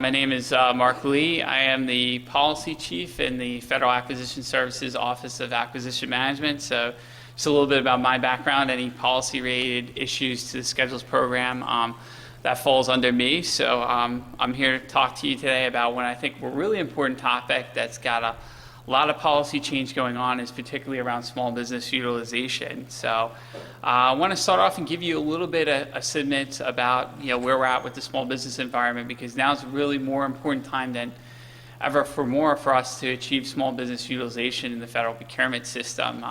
My name is Mark Lee. I am the Policy Chief in the Federal Acquisition Services Office of Acquisition Management. So just a little bit about my background, any policy-related issues to the Schedules program that falls under me. So I'm here to talk to you today about what I think a really important topic that's got a lot of policy change going on, is particularly around small business utilization. So I want to start off and give you a little bit of a sentiment about where we're at with the small business environment, because now is a really more important time than ever for us to achieve small business utilization in the federal procurement system.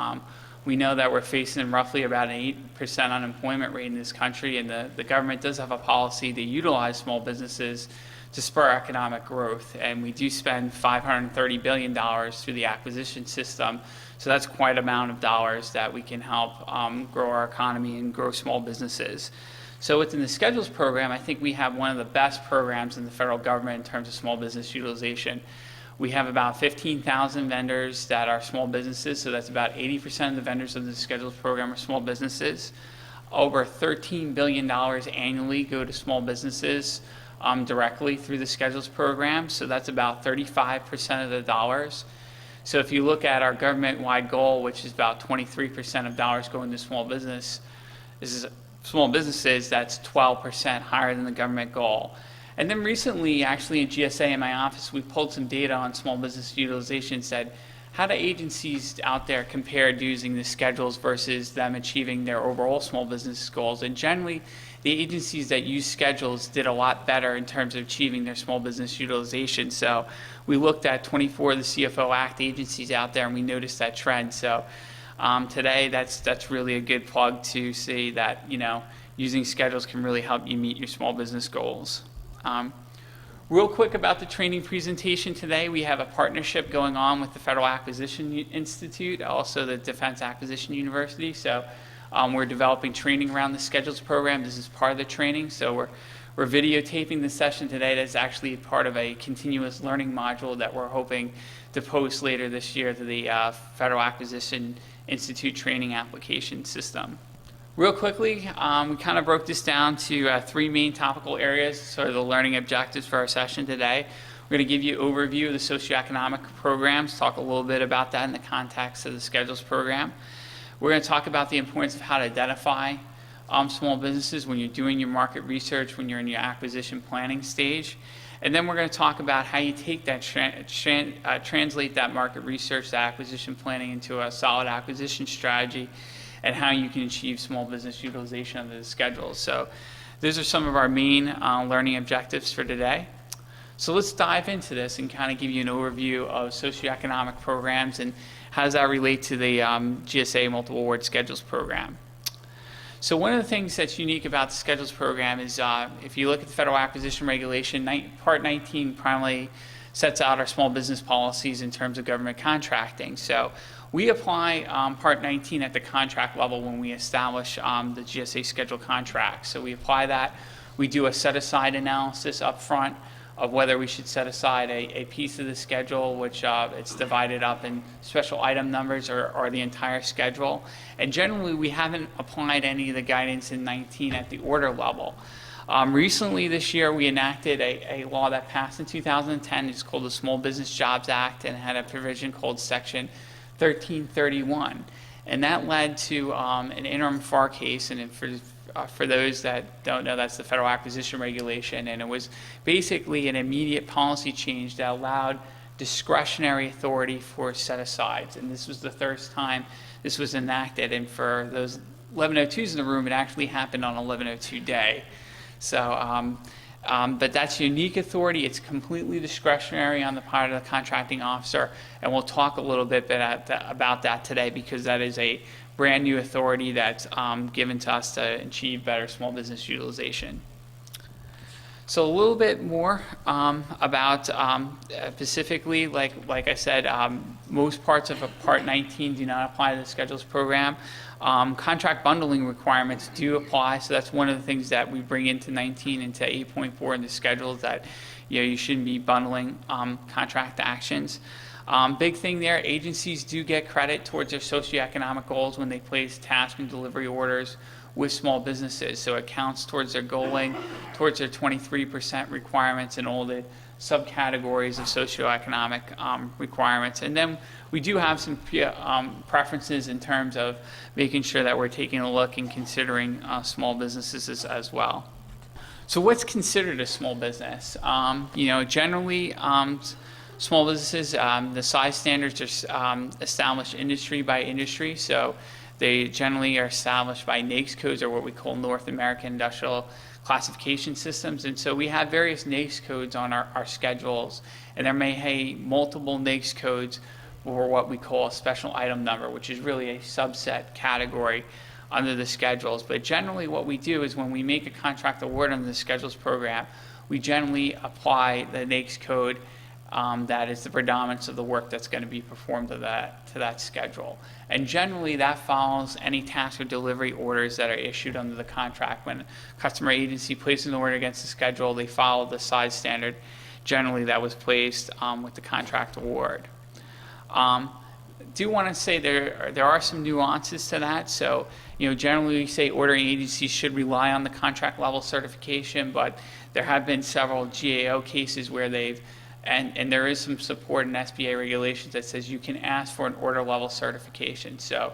We know that we're facing roughly about an 8% unemployment rate in this country, and the government does have a policy to utilize small businesses to spur economic growth, and we do spend $530 billion through the acquisition system. So that's quite an amount of dollars that we can help grow our economy and grow small businesses. So within the Schedules program, I think we have one of the best programs in the federal government in terms of small business utilization. We have about 15,000 vendors that are small businesses, so that's about 80% of the vendors of the Schedules program are small businesses. Over $13 billion annually go to small businesses directly through the Schedules program, so that's about 35% of the dollars. So if you look at our government-wide goal, which is about 23% of dollars going to small businesses, that's 12% higher than the government goal. And then recently, actually in GSA in my office, we pulled some data on small business utilization, said, how do agencies out there compare using the Schedules versus them achieving their overall small business goals? And generally, the agencies that use Schedules did a lot better in terms of achieving their small business utilization. So we looked at 24 of the CFO Act agencies out there, and we noticed that trend. So today, that's really a good plug to see that using Schedules can really help you meet your small business goals. Real quick about the training presentation today, we have a partnership going on with the Federal Acquisition Institute, also the Defense Acquisition University. So we're developing training around the Schedules program. This is part of the training. So we're videotaping the session today. That's actually part of a continuous learning module that we're hoping to post later this year to the Federal Acquisition Institute training application system. Real quickly, we kind of broke this down to three main topical areas, sort of the learning objectives for our session today. We're going to give you an overview of the socioeconomic programs, talk a little bit about that in the context of the Schedules program. We're going to talk about the importance of how to identify small businesses when you're doing your market research, when you're in your acquisition planning stage. And then we're going to talk about how you take that, translate that market research, that acquisition planning into a solid acquisition strategy, and how you can achieve small business utilization under the Schedules. So those are some of our main learning objectives for today. So let's dive into this and kind of give you an overview of socioeconomic programs and how does that relate to the GSA Multiple Award Schedules program. So one of the things that's unique about the Schedules program is if you look at the Federal Acquisition Regulation, Part 19 primarily sets out our small business policies in terms of government contracting. So we apply Part 19 at the contract level when we establish the GSA schedule contract. So we apply that. We do a set-aside analysis up front of whether we should set aside a piece of the schedule, which it's divided up in special item numbers or the entire schedule. And generally, we haven't applied any of the guidance in 19 at the order level. Recently this year, we enacted a law that passed in 2010. It's called the Small Business Jobs Act, and it had a provision called Section 1331. And that led to an interim FAR case, and for those that don't know, that's the Federal Acquisition Regulation, and it was basically an immediate policy change that allowed discretionary authority for set-asides. And this was the first time this was enacted, and for those 1102s in the room, it actually happened on 1102 day. So, but that's unique authority. It's completely discretionary on the part of the contracting officer, and we'll talk a little bit about that today, because that is a brand new authority that's given to us to achieve better small business utilization. So a little bit more about specifically, like I said, most parts of Part 19 do not apply to the Schedules program. Contract bundling requirements do apply, so that's one of the things that we bring into 19 into 8.4 in the Schedules, that you shouldn't be bundling contract actions. Big thing there, agencies do get credit towards their socioeconomic goals when they place task and delivery orders with small businesses. So it counts towards their goaling, towards their 23% requirements in all the subcategories of socioeconomic requirements. And then we do have some preferences in terms of making sure that we're taking a look and considering small businesses as well. So what's considered a small business? Generally, small businesses, the size standards are established industry by industry. So they generally are established by NAICS codes, or what we call North American Industrial Classification Systems. And so we have various NAICS codes on our schedules, and there may be multiple NAICS codes for what we call a special item number, which is really a subset category under the schedules. But generally what we do is when we make a contract award under the schedules program, we generally apply the NAICS code that is the predominance of the work that's going to be performed to that schedule. And generally that follows any task or delivery orders that are issued under the contract. When a customer agency places an order against the schedule, they follow the size standard generally that was placed with the contract award. Do want to say there are some nuances to that. So, generally we say ordering agencies should rely on the contract level certification, but there have been several GAO cases where and there is some support in SBA regulations that says you can ask for an order level certification. So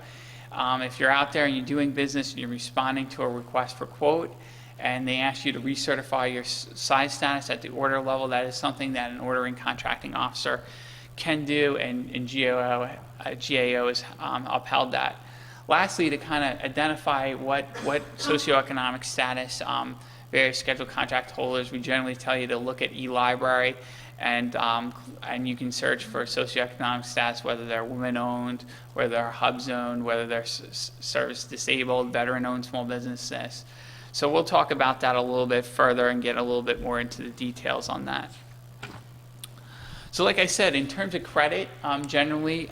if you're out there and you're doing business and you're responding to a request for quote, and they ask you to recertify your size status at the order level, that is something that an ordering contracting officer can do, and GAO has upheld that. Lastly, to kind of identify what socioeconomic status various scheduled contract holders, we generally tell you to look at eLibrary, and you can search for socioeconomic status, whether they're women-owned, whether they're hub-zoned, whether they're service-disabled, veteran-owned small businesses. So we'll talk about that a little bit further and get a little bit more into the details on that. So like I said, in terms of credit, generally,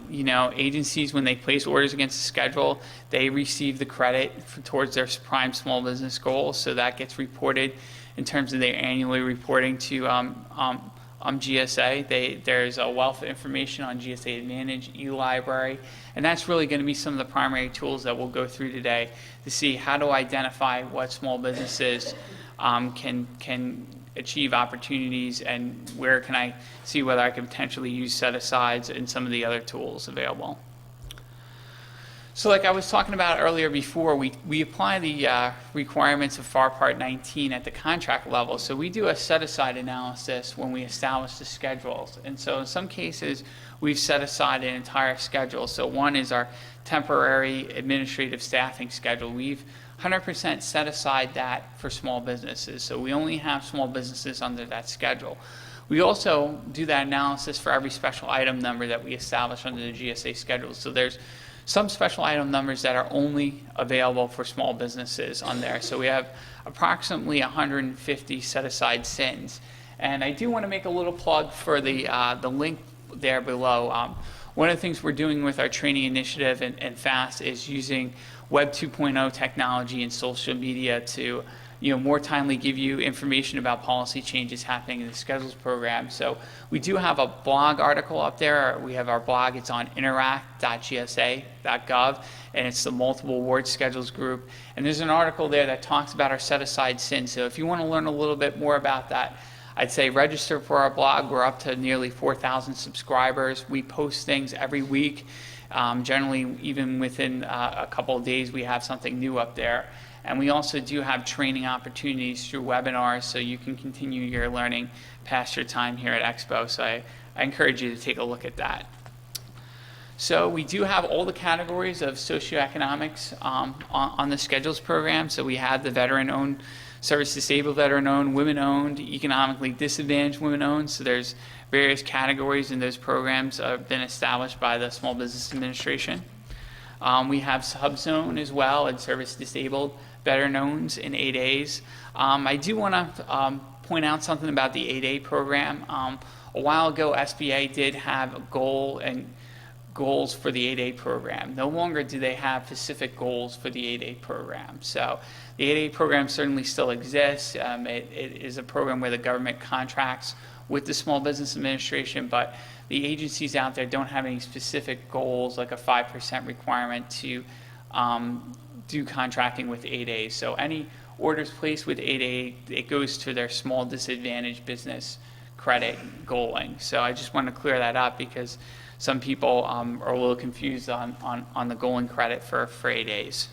agencies, when they place orders against the schedule, they receive the credit towards their prime small business goals. So that gets reported in terms of their annually reporting to GSA. There's a wealth of information on GSA Advantage, eLibrary, and that's really going to be some of the primary tools that we'll go through today to see how to identify what small businesses can achieve opportunities, and where can I see whether I can potentially use set-asides and some of the other tools available. So like I was talking about earlier before, we apply the requirements of FAR Part 19 at the contract level. So we do a set-aside analysis when we establish the schedules. And so in some cases, we've set aside an entire schedule. So one is our temporary administrative staffing schedule. We've 100% set aside that for small businesses. So we only have small businesses under that schedule. We also do that analysis for every special item number that we establish under the GSA schedule. So there's some special item numbers that are only available for small businesses on there. So we have approximately 150 set-aside SINs. And I do want to make a little plug for the link there below. One of the things we're doing with our training initiative and FAST is using Web 2.0 technology and social media to more timely give you information about policy changes happening in the schedules program. So we do have a blog article up there. We have our blog. It's on interact.gsa.gov, and it's the multiple award schedules group. And there's an article there that talks about our set-aside SIN. So if you want to learn a little bit more about that, I'd say register for our blog. We're up to nearly 4,000 subscribers. We post things every week. Generally, even within a couple of days, we have something new up there. And we also do have training opportunities through webinars, so you can continue your learning past your time here at Expo. So I encourage you to take a look at that. So we do have all the categories of socioeconomics on the schedules program. So we have the veteran-owned, service-disabled veteran-owned, women-owned, economically disadvantaged women-owned. So there's various categories in those programs that have been established by the Small Business Administration. We have subzone as well, and service-disabled veteran-owned in 8As. I do want to point out something about the 8A program. A while ago, SBA did have a goal and goals for the 8A program. No longer do they have specific goals for the 8A program. So the 8A program certainly still exists. It is a program where the government contracts with the Small Business Administration, but the agencies out there don't have any specific goals, like a 5% requirement to do contracting with 8A. So any orders placed with 8A, it goes to their small disadvantaged business credit goaling. So I just want to clear that up because some people are a little confused on the goaling credit for 8As.